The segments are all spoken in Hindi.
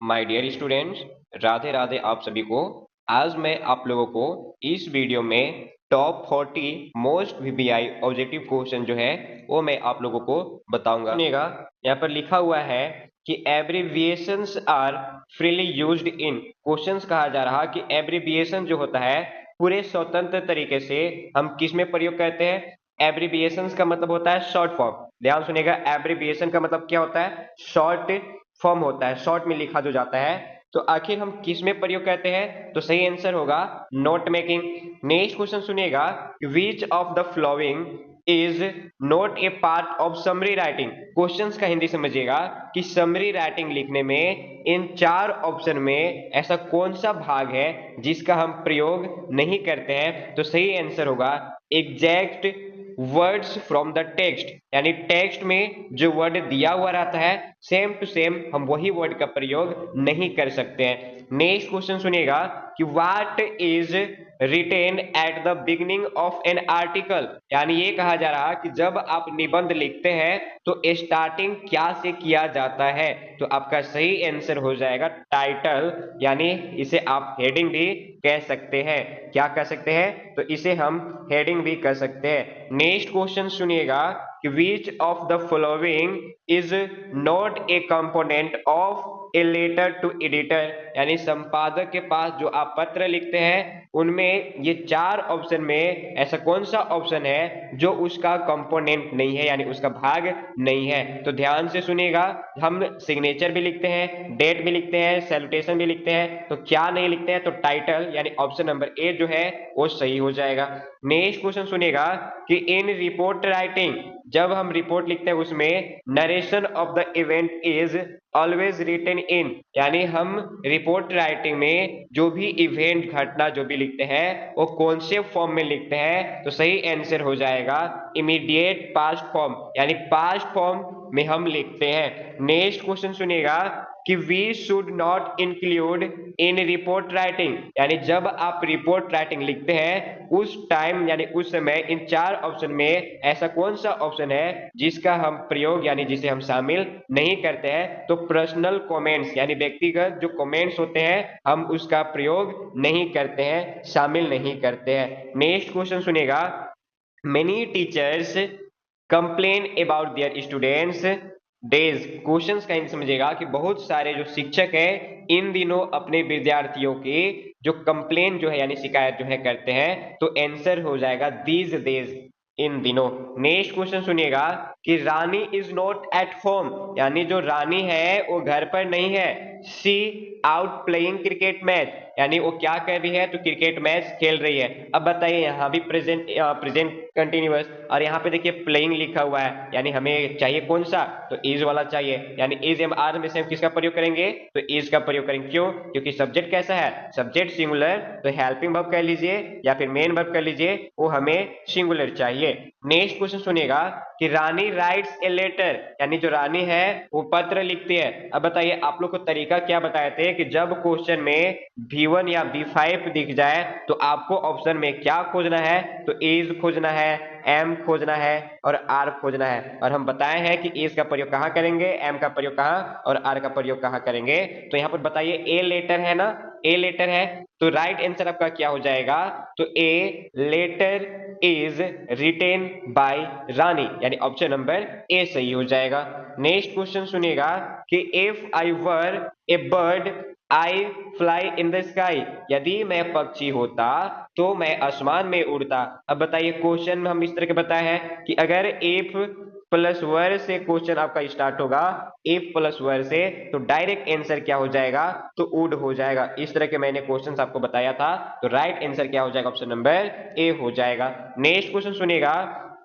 My dear students, Radhe Radhe आप सभी को। आज मैं आप लोगों को इस वीडियो में top 40 most VBI objective question जो है वो मैं आप लोगों को बताऊंगा। सुनिएगा, यहाँ पर लिखा हुआ है कि abbreviations are freely used in. Questions कहा जा रहा कि एब्रिविएशन जो होता है पूरे स्वतंत्र तरीके से हम किस में प्रयोग करते हैं। एब्रिविएशंस का मतलब होता है शॉर्ट फॉर्म। ध्यान सुनिएगा, एब्रिविएशन का मतलब क्या होता है? शॉर्ट फॉर्म होता है, शॉर्ट में लिखा जो जाता है। तो आखिर हम किस में प्रयोग करते हैं? तो सही आंसर होगा नोट मेकिंग। नेक्स्ट क्वेश्चन सुनिएगा, विच of the following is not A part of summary writing. Questions का हिंदी समझिएगा कि समरी राइटिंग लिखने में इन चार ऑप्शन में ऐसा कौन सा भाग है जिसका हम प्रयोग नहीं करते हैं। तो सही आंसर होगा exact words from the text, यानी टेक्स्ट में जो वर्ड दिया हुआ रहता है सेम टू सेम हम वही वर्ड का प्रयोग नहीं कर सकते हैं। नेक्स्ट क्वेश्चन सुनिएगा कि what is written at the beginning of an article, यानी ये कहा जा रहा कि जब आप निबंध लिखते हैं तो स्टार्टिंग क्या से किया जाता है। तो आपका सही आंसर हो जाएगा टाइटल, यानी इसे आप हेडिंग भी कह सकते हैं। क्या कह सकते हैं? तो इसे हम हेडिंग भी कर सकते हैं। नेक्स्ट क्वेश्चन सुनिएगा कि which of the following is not a component of a letter to editor, यानी संपादक के पास जो आप पत्र लिखते हैं उनमें ये चार ऑप्शन में ऐसा कौन सा ऑप्शन है जो उसका कंपोनेंट नहीं है, यानी उसका भाग नहीं है। तो ध्यान से सुनिएगा, हम सिग्नेचर भी लिखते हैं, डेट भी लिखते हैं, सैल्यूटेशन भी लिखते हैं, तो क्या नहीं लिखते हैं? तो टाइटल, यानी ऑप्शन नंबर ए जो है वो सही हो जाएगा। नेक्स्ट क्वेश्चन सुनिएगा कि इन रिपोर्ट राइटिंग, जब हम रिपोर्ट लिखते हैं उसमें narration of the event is always written in, यानी हम रिपोर्ट राइटिंग में जो भी इवेंट घटना जो भी लिखते हैं वो कौन से फॉर्म में लिखते हैं। तो सही आंसर हो जाएगा इमीडिएट पास्ट फॉर्म, यानी पास्ट फॉर्म में हम लिखते हैं। नेक्स्ट क्वेश्चन सुनिएगा कि we should not include in report writing, यानी जब आप रिपोर्ट राइटिंग लिखते हैं उस टाइम यानी उस समय इन चार ऑप्शन में ऐसा कौन सा ऑप्शन है जिसका हम प्रयोग यानी जिसे हम शामिल नहीं करते हैं। तो पर्सनल कमेंट्स, यानी व्यक्तिगत जो कमेंट्स होते हैं हम उसका प्रयोग नहीं करते हैं, शामिल नहीं करते हैं। नेक्स्ट क्वेश्चन सुनिएगा, many teachers complain about their students days. Questions का इन समझिएगा कि बहुत सारे जो शिक्षक हैं इन दिनों अपने विद्यार्थियों की जो कंप्लेन जो है यानी शिकायत जो है करते हैं। तो आंसर हो जाएगा दीज डेज, इन दिनों। नेक्स्ट क्वेश्चन सुनिएगा कि रानी इज नॉट एट होम, यानी जो रानी है वो घर पर नहीं है। She out playing cricket match, यानी वो क्या कर रही है? तो क्रिकेट मैच खेल रही है। अब बताइए, यहाँ भी प्रेजेंट कंटिन्यूअस और यहाँ पे देखिए प्लेइंग लिखा हुआ है, यानी हमें चाहिए कौन सा? तो इज वाला चाहिए, यानी इज एम आर में से हम किसका प्रयोग करेंगे? तो इज का प्रयोग करेंगे। क्यों? क्योंकि सब्जेक्ट कैसा है? सब्जेक्ट सिंगुलर, तो हेल्पिंग वर्ब कर लीजिए या फिर मेन वर्ब कर लीजिए, वो हमें सिंगुलर चाहिए। नेक्स्ट क्वेश्चन सुनिएगा कि रानी राइट्स ए लेटर, यानी जो रानी है वो पत्र लिखती है। अब बताइए, आप लोग को तरीका क्या बताए थे कि जब क्वेश्चन में V1 या V5 दिख जाए तो आपको ऑप्शन में क्या खोजना है? तो इज खोजना है, एम खोजना है और आर खोजना है। और हम बताए हैं कि इज का प्रयोग कहाँ करेंगे, एम का प्रयोग कहाँ और आर का प्रयोग कहाँ करेंगे। तो यहाँ पर बताइए, ए लेटर है ना, ए लेटर है, तो राइट आंसर आपका क्या हो जाएगा? तो a letter is written by Rani, यानी ऑप्शन नंबर ए सही हो जाएगा। नेक्स्ट क्वेश्चन सुनिएगा कि if I were A bird I fly in the sky, यदि मैं पक्षी होता तो मैं आसमान में उड़ता। अब बताइए, क्वेश्चन में हम इस तरह के बताए हैं कि अगर इफ प्लस वर से क्वेश्चन आपका स्टार्ट होगा, इफ प्लस वर से, तो डायरेक्ट आंसर क्या हो जाएगा? तो वुड हो जाएगा। इस तरह के मैंने क्वेश्चंस आपको बताया था, तो राइट आंसर क्या हो जाएगा? ऑप्शन नंबर ए हो जाएगा। नेक्स्ट क्वेश्चन सुनिएगा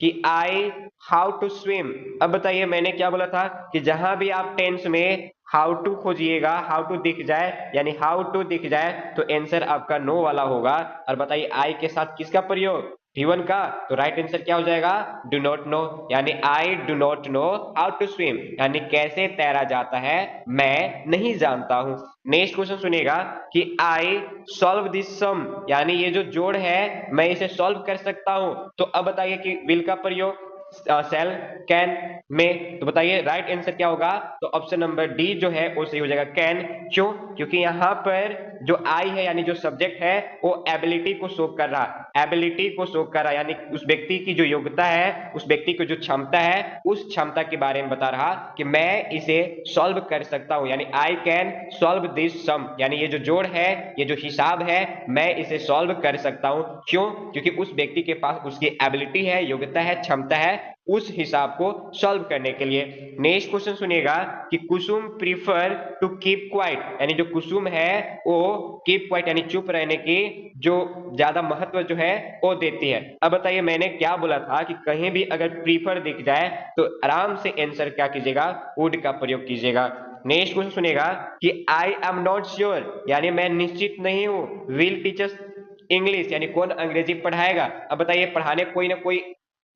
कि आई हाउ टू स्विम। अब बताइए, मैंने क्या बोला था कि जहां भी आप टेंस में हाउ टू खोजिएगा, हाउ टू दिख जाए यानी हाउ टू दिख जाए तो आंसर आपका नो वाला होगा। और बताइए, आई के साथ किसका प्रयोग? V1 का, तो राइट आंसर क्या हो जाएगा? डू नॉट नो, यानी I do not know how to swim, यानी कैसे तैरा जाता है मैं नहीं जानता हूं। नेक्स्ट क्वेश्चन सुनिएगा कि आई सॉल्व दिस सम, यानी ये जो जोड़ है मैं इसे सॉल्व कर सकता हूं। तो अब बताइए कि विल का प्रयोग सेल कैन में। तो बताइए राइट आंसर क्या होगा? तो ऑप्शन नंबर डी जो है वो सही हो जाएगा, कैन। क्यों? क्योंकि यहाँ पर जो आई है यानी जो सब्जेक्ट है वो एबिलिटी को शो कर रहा है, एबिलिटी को शो कर रहा है, यानी उस व्यक्ति की जो योग्यता है, उस व्यक्ति की जो क्षमता है, उस क्षमता के बारे में बता रहा कि मैं इसे सॉल्व कर सकता हूं, यानी आई कैन सॉल्व दिस सम, यानी ये जो जोड़ है, ये जो हिसाब है, मैं इसे सॉल्व कर सकता हूं। क्यों? क्योंकि उस व्यक्ति के पास उसकी एबिलिटी है, योग्यता है, क्षमता है उस हिसाब को सॉल्व करने के लिए। नेक्स्ट क्वेश्चन सुनिएगा कि कुसुम प्रीफर टू कीप क्वाइट, यानी जो कुसुम है वो कीप क्वाइट यानी चुप रहने की जो ज्यादा महत्व जो है वो देती है। अब बताइए मैंने क्या बोला था कि कहीं भी अगर प्रीफर दिख जाए तो आराम से आंसर क्या कीजिएगा? वुड का प्रयोग कीजिएगा। नेक्स्ट क्वेश्चन सुनिएगा कि आई एम नॉट श्योर, यानी मैं निश्चित नहीं हूं, विल टीचर्स इंग्लिश, यानी कौन अंग्रेजी पढ़ाएगा? अब बताइए पढ़ाने कोई ना कोई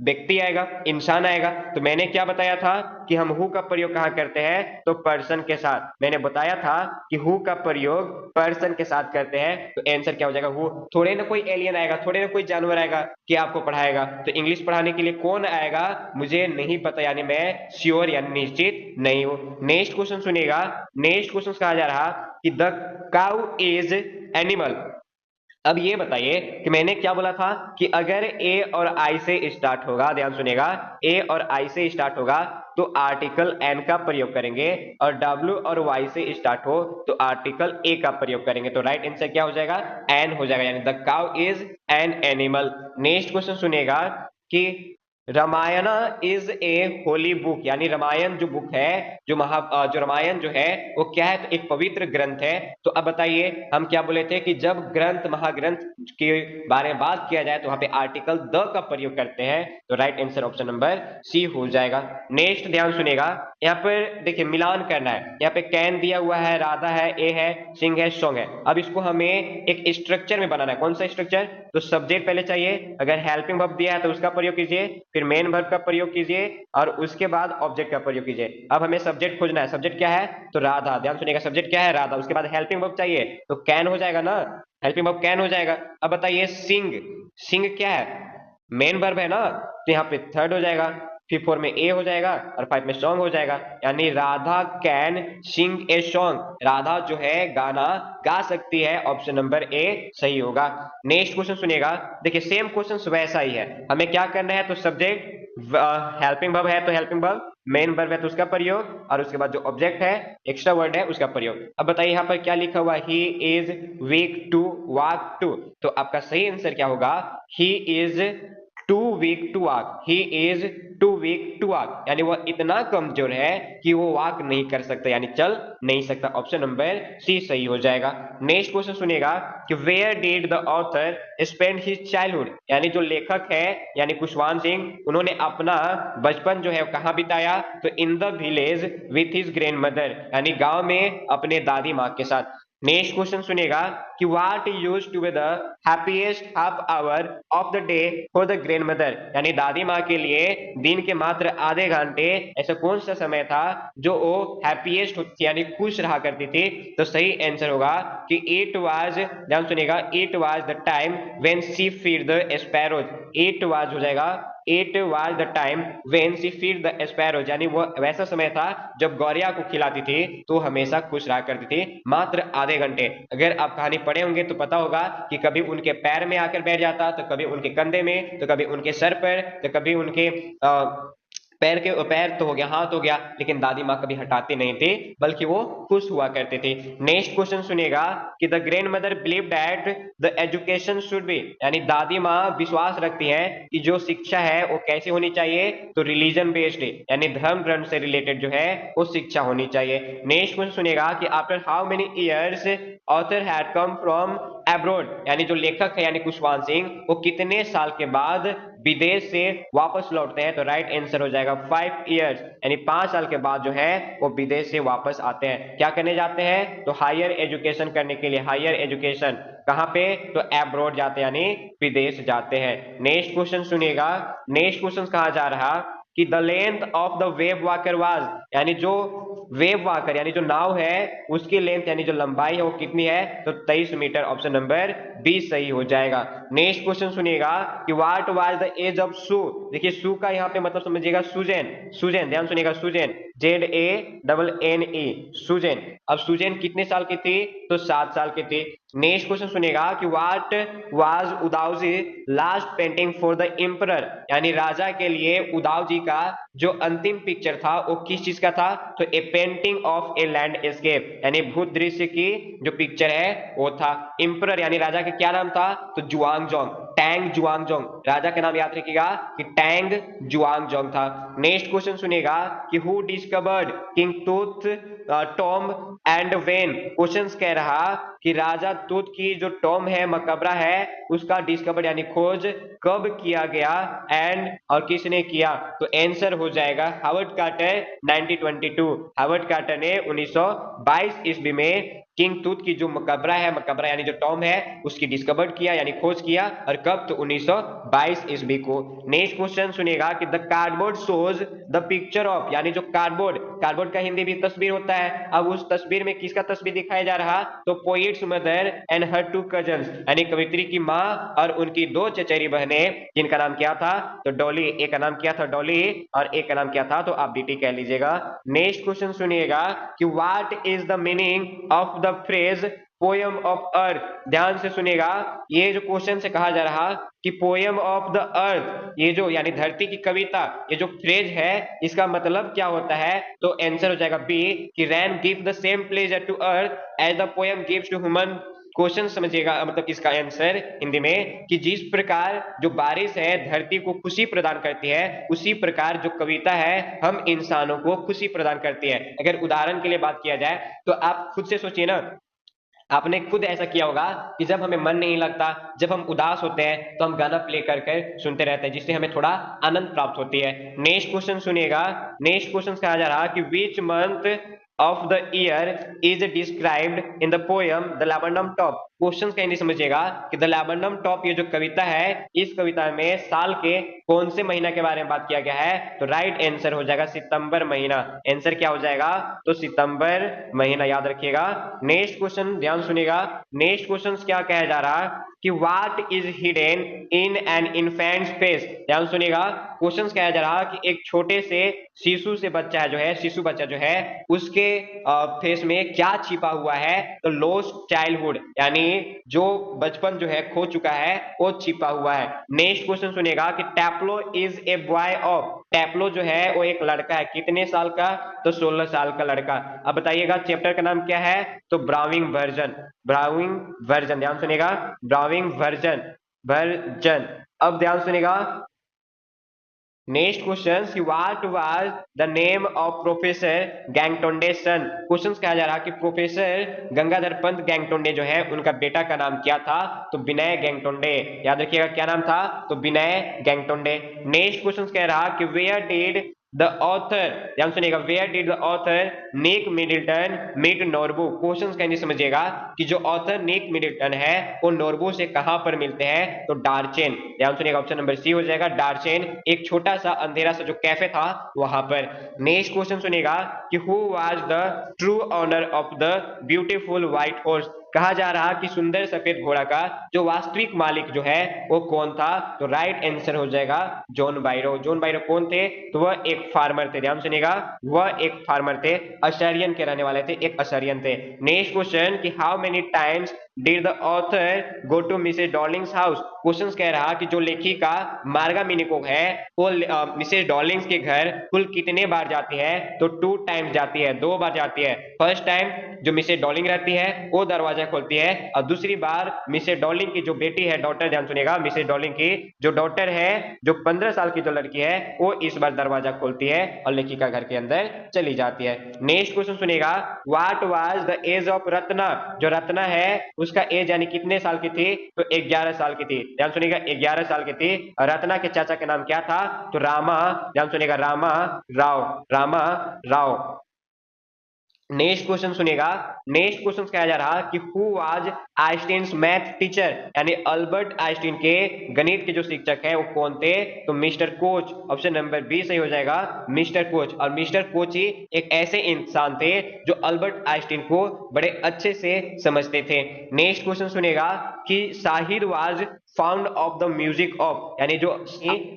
व्यक्ति आएगा, इंसान आएगा। तो मैंने क्या बताया था कि हम हु का प्रयोग कहां करते हैं? तो पर्सन के साथ। मैंने बताया था कि हु का प्रयोग पर्सन के साथ करते हैं, तो आंसर क्या हो जाएगा? हु। थोड़े ना कोई एलियन आएगा, थोड़े ना कोई जानवर आएगा कि आपको पढ़ाएगा। तो इंग्लिश पढ़ाने के लिए कौन आएगा मुझे नहीं पता, यानी मैं श्योर यानी निश्चित नहीं हूं। नेक्स्ट क्वेश्चन सुनिएगा। नेक्स्ट क्वेश्चन कहा जा रहा कि द काउ इज एनिमल। अब ये बताइए कि मैंने क्या बोला था कि अगर ए और आई से स्टार्ट होगा, ध्यान सुनिएगा, ए और आई से स्टार्ट होगा तो आर्टिकल एन का प्रयोग करेंगे, और डब्ल्यू और वाई से स्टार्ट हो तो आर्टिकल ए का प्रयोग करेंगे। तो राइट आंसर क्या हो जाएगा? एन हो जाएगा, यानी the cow is an animal. Next question सुनिएगा कि Ramayana is a holy book, यानी रामायण जो बुक है, जो रामायण जो है वो क्या है? तो एक पवित्र ग्रंथ है। तो अब बताइए हम क्या बोले थे कि जब ग्रंथ महाग्रंथ के बारे में बात किया जाए तो वहां पे आर्टिकल द का प्रयोग करते हैं। तो right answer option number C हो जाएगा। नेक्स्ट ध्यान सुनिएगा, यहाँ पर देखिए मिलान करना है। यहाँ पे कैन दिया हुआ है, राधा है, ए है, सिंह है, सॉन्ग है। अब इसको हमें एक स्ट्रक्चर में बनाना है। कौन सा स्ट्रक्चर? तो सब्जेक्ट पहले चाहिए, अगर हेल्पिंग वर्ब दिया है तो उसका प्रयोग कीजिए, फिर मेन वर्ब का प्रयोग कीजिए, और उसके बाद ऑब्जेक्ट का प्रयोग कीजिए। अब हमें सब्जेक्ट खोजना है। सब्जेक्ट क्या है? तो राधा। ध्यान सुनिएगा, सब्जेक्ट क्या है? राधा। उसके बाद हेल्पिंग वर्ब चाहिए तो कैन हो जाएगा ना, हेल्पिंग वर्ब कैन हो जाएगा। अब बताइए सिंग, सिंग क्या है? मेन वर्ब है ना, तो यहाँ पे थर्ड हो जाएगा, फिर 4 में ए हो जाएगा और 5 में सॉन्ग हो जाएगा, यानी Radha can sing a song. Radha जो है गाना गा सकती है, ऑप्शन नंबर ए सही होगा। नेक्स्ट क्वेश्चन सुनिएगा, देखिए सेम क्वेश्चन वैसा ही है। हमें क्या करना है? तो सब्जेक्ट हेल्पिंग वर्ब है तो हेल्पिंग वर्ब, मेन वर्ब है तो उसका प्रयोग, और उसके बाद जो ऑब्जेक्ट है, एक्स्ट्रा वर्ड है, उसका प्रयोग। अब बताइए यहाँ पर क्या लिखा हुआ? He is weak to walk to. तो आपका सही आंसर क्या होगा? He is too weak to walk, he is too weak to walk, यानी वह इतना कमजोर है कि वो वॉक नहीं कर सकता, यानी चल नहीं सकता। ऑप्शन नंबर सी सही हो जाएगा। नेक्स्ट क्वेश्चन सुनिएगा कि where did the author spend his childhood, यानी जो लेखक है यानी खुशवंत सिंह, उन्होंने अपना बचपन जो है कहां बिताया? तो in the village with his grand mother, यानी गांव में अपने दादी माँ के साथ। नेक्स्ट क्वेश्चन सुनिएगा कि what used to be the happiest half hour of the day for the grandmother, यानी दादी माँ के लिए दिन के मात्र आधे घंटे ऐसा कौन सा समय था जो वो हैप्पीएस्ट यानी खुश रहा करती थी? तो सही आंसर होगा कि इट वाज, ध्यान सुनिएगा, it was the time when she feed the sparrows. It was हो जाएगा, it was the time when she feed the sparrows, यानी वो वैसा समय था जब गौरिया को खिलाती थी तो हमेशा खुश रहा करती थी, मात्र आधे घंटे। अगर आप कहानी पढ़े होंगे तो पता होगा कि कभी उनके पैर में आकर बैठ जाता, तो कभी उनके कंधे में, तो कभी उनके सर पर, तो कभी उनके पैर तो हो गया, हाथ हो गया, लेकिन दादी माँ कभी हटाती नहीं थी, बल्कि वो खुश हुआ करती थी। नेक्स्ट क्वेश्चन सुनिएगा कि the grand mother believe that the education should be, यानी दादी माँ विश्वास रखती हैं कि जो शिक्षा है वो कैसी होनी चाहिए? तो रिलीजन बेस्ड, यानी धर्म ग्रंथ से रिलेटेड जो है वो शिक्षा होनी चाहिए। नेक्स्ट क्वेश्चन सुनिएगा कि after how many years author had come from abroad, यानी जो लेखक है यानी खुशवंत सिंह, वो कितने साल के बाद विदेश से वापस लौटते हैं? तो राइट आंसर हो जाएगा 5 इयर्स, यानी 5 साल के बाद जो है वो विदेश से वापस आते हैं। क्या करने जाते हैं? तो हायर एजुकेशन करने के लिए। हायर एजुकेशन कहां पे? तो एब्रोड जाते हैं, यानी विदेश जाते हैं। नेक्स्ट क्वेश्चन सुनिएगा। नेक्स्ट क्वेश्चन कहा जा रहा कि the length of the wave walker was, यानी जो वेव वाकर यानी जो नाव है उसकी लेंथ यानी जो लंबाई है वो कितनी है, तो 23 मीटर। ऑप्शन नंबर 20 सही हो जाएगा। नेक्स्ट क्वेश्चन सुनिएगा कि what was the age of Sue. देखिए सू का यहाँ पे मतलब समझिएगा सुजैन, सुजैन ध्यान सुनिएगा, सुजैन ZANNE सुजैन। अब सुजैन कितने साल की थी, तो 7 साल की थी। नेक्स्ट क्वेश्चन सुनिएगा कि what was Wu Daozi last painting for the emperor, यानी राजा के लिए उदाव जी का जो अंतिम पिक्चर था वो किस चीज का था, तो ए पेंटिंग ऑफ ए लैंडस्केप, यानी भूत दृश्य की जो पिक्चर है वो था। एम्परर यानी राजा का क्या नाम था, तो जुआंगजोंग, टैंग जुआंगजोंग, राजा का नाम याद रखिएगा कि टैंग जुआंगजोंग था। नेक्स्ट क्वेश्चन सुनिएगा कि who discovered king tooth Tom and when. Questions कह रहा कि राजा तूत की जो टॉम है, मकबरा है, उसका डिस्कवर यानी खोज कब किया गया एंड और किसने किया, तो आंसर हो जाएगा हावर्ड कार्टर 1922। हावर्ड कार्टर ने 1922 ईस्वी में किंग टूथ की जो मकबरा है, मकबरा यानी जो टॉम है, उसकी डिस्कवर किया यानी खोज किया, और कब, तो 1922 ईस्वी को। नेक्स्ट क्वेश्चन सुनिएगा कि the cardboard shows the picture of, यानी जो कार्डबोर्ड, कार्डबोर्ड का हिंदी भी तस्वीर होता है। अब उस तस्वीर में किसका तस्वीर दिखाया जा रहा, तो poet's mother and her two cousins, यानी कवित्री की माँ और उनकी 2 चचेरी बहनें, जिनका नाम क्या था, तो डॉली, एक का नाम क्या था डॉली और एक का नाम क्या था, तो आप डीटी कह लीजिएगा। नेक्स्ट क्वेश्चन सुनिएगा कि what is the meaning of the phrase poem of earth. ध्यान से सुनिएगा, ये जो क्वेश्चन से कहा जा रहा कि पोयम ऑफ द अर्थ, ये जो यानी धरती की कविता, ये जो फ्रेज है इसका मतलब क्या होता है, तो आंसर हो जाएगा बी कि rain give the same pleasure to earth as the poem gives to human. Question समझिएगा, मतलब इसका आंसर हिंदी में कि जिस प्रकार जो बारिश है धरती को खुशी प्रदान करती है, उसी प्रकार जो कविता है हम इंसानों को खुशी प्रदान करती है। अगर उदाहरण के लिए बात किया जाए तो आप खुद से सोचिए ना, आपने खुद ऐसा किया होगा कि जब हमें मन नहीं लगता, जब हम उदास होते हैं, तो हम गाना प्ले कर कर सुनते रहते हैं, जिससे हमें थोड़ा आनंद प्राप्त होती है। नेक्स्ट क्वेश्चन सुनिएगा, नेक्स्ट क्वेश्चन कहा जा रहा कि which month of the year is described in the poem the laburnum top. Question का हिंदी समझिएगा कि द लैबनम टॉप, ये जो कविता है, इस कविता में साल के कौन से महीना के बारे में बात किया गया है, तो राइट आंसर हो जाएगा सितंबर महीना। आंसर क्या हो जाएगा, तो सितंबर महीना, याद रखिएगा। नेक्स्ट क्वेश्चन ध्यान सुनिएगा, नेक्स्ट क्वेश्चन क्या कहा जा रहा कि what is hidden in an infant face. ध्यान सुनिएगा, क्वेश्चन कहा जा रहा कि एक छोटे से शिशु से बच्चा जो है, शिशु बच्चा जो है, उसके फेस में क्या छिपा हुआ है, तो लॉस्ट चाइल्डहुड, यानी जो बचपन जो है खो चुका है वो छिपा हुआ है। नेक्स्ट क्वेश्चन सुनिएगा कि टैप्लो इज ए बॉय ऑफ। टैप्लो जो है वो एक लड़का है, कितने साल का, तो 16 साल का लड़का। अब बताइएगा चैप्टर का नाम क्या है, तो ब्राउनिंग वर्जन, ब्राउनिंग वर्जन, ध्यान सुनिएगा, ब्राउनिंग वर्जन, वर्जन। अब ध्यान सुनिएगा, नेक्स्ट क्वेश्चन कि what was the name of professor Gaitonde son. Question कहा जा रहा कि प्रोफेसर गंगाधर पंत गैंगटोंडे जो है उनका बेटा का नाम क्या था, तो विनय गैंगटोंडे, याद रखिएगा क्या नाम था, तो विनय गैंगटोंडे। नेक्स्ट क्वेश्चन कह रहा कि वेयर डिड द ऑथर, ध्यान सुनिएगा, where did the author Nick Middleton meet Norbu. Question कहने समझिएगा कि जो ऑथर निक मिडिल्टन है वो नॉर्बू से कहां पर मिलते हैं, तो डार्चेन, ध्यान सुनिएगा, ऑप्शन नंबर सी हो जाएगा डार्चेन, एक छोटा सा अंधेरा सा जो कैफे था वहां पर। नेक्स्ट क्वेश्चन सुनिएगा कि who was the true owner of the beautiful white horse. कहा जा रहा कि सुंदर सफेद घोड़ा का जो वास्तविक मालिक जो है वो कौन था, तो राइट आंसर हो जाएगा जॉन बायरो। जॉन बायरो कौन थे, तो वह एक फार्मर थे, ध्यान सुनिएगा, वह एक फार्मर थे, अशरियन के रहने वाले थे, एक अशरियन थे। नेक्स्ट क्वेश्चन कि how many times did the author go to Mrs Dorling's house. Question कह रहा कि जो लेखिका मार्गा मिनिको है वो मिसेस डॉर्लिंग्स के घर कुल कितने बार जाती है, तो 2 टाइम्स जाती है, 2 बार जाती है। फर्स्ट टाइम जो मिसेस डॉर्लिंग रहती है वो दरवाजा खोलती है, और दूसरी बार मिसेस डॉर्लिंग की जो बेटी है, डॉटर, ध्यान सुनिएगा, मिसेस डॉर्लिंग की जो डॉटर है, जो 15 साल की जो लड़की है, वो इस बार दरवाजा खोलती है और लेखिका घर के अंदर चली जाती है। नेक्स्ट क्वेश्चन सुनिएगा, what was the age of Ratna. जो रत्ना है उसका एज यानी कितने साल की थी, तो 11 साल की थी, ध्यान सुनिएगा, 11 साल की थी। रत्ना के चाचा का नाम क्या था, तो रामा, ध्यान सुनिएगा, रामा राव, रामा राव। नेक्स्ट क्वेश्चन सुनिएगा। नेक्स्ट क्वेश्चन कहा जा रहा कि who was Einstein's math teacher, यानी अल्बर्ट आइंस्टीन के गणित के जो शिक्षक है वो कौन थे? तो mister Koch. Option number B सही हो जाएगा, मिस्टर कोच। और मिस्टर कोच ही एक ऐसे इंसान थे जो अल्बर्ट आइंस्टीन को बड़े अच्छे से समझते थे। नेक्स्ट क्वेश्चन सुनिएगा कि Shahid was found of the music of, यानी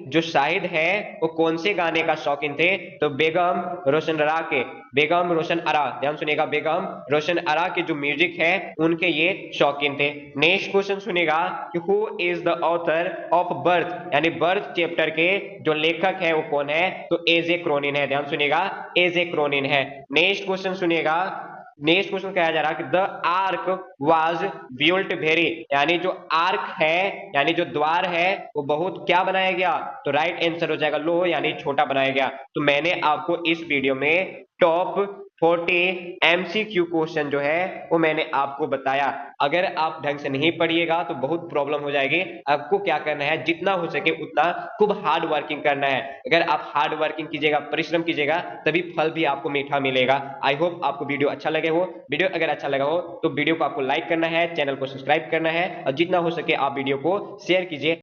जो शाहिद है वो कौन से गाने का शौकीन थे? तो बेगम रोशन आरा के। बेगम रोशन आरा, ध्यान सुनिएगा, बेगम रोशन आरा के जो म्यूजिक है उनके ये शौकीन थे। नेक्स्ट क्वेश्चन सुनिएगा कि who is the author of birth, यानी बर्थ चैप्टर के जो लेखक है वो कौन है? तो एजे क्रोनिन है। ध्यान सुनिएगा, एजे क्रोनिन है। नेक्स्ट क्वेश्चन सुनिएगा। नेक्स्ट क्वेश्चन कहा जा रहा है कि the arc was built very, यानी जो आर्क है यानी जो द्वार है वो बहुत क्या बनाया गया? तो राइट आंसर हो जाएगा लो, यानी छोटा बनाया गया। तो मैंने आपको इस वीडियो में टॉप 40 एमसीक्यू क्वेश्चन जो है वो मैंने आपको बताया। अगर आप ढंग से नहीं पढ़िएगा तो बहुत प्रॉब्लम हो जाएगी। आपको क्या करना है, जितना हो सके उतना खूब हार्ड वर्किंग करना है। अगर आप हार्ड वर्किंग कीजिएगा, परिश्रम कीजिएगा, तभी फल भी आपको मीठा मिलेगा। आई होप आपको वीडियो अच्छा लगे हो। वीडियो अगर अच्छा लगा हो तो वीडियो को आपको लाइक करना है, चैनल को सब्सक्राइब करना है और जितना हो सके आप वीडियो को शेयर कीजिए।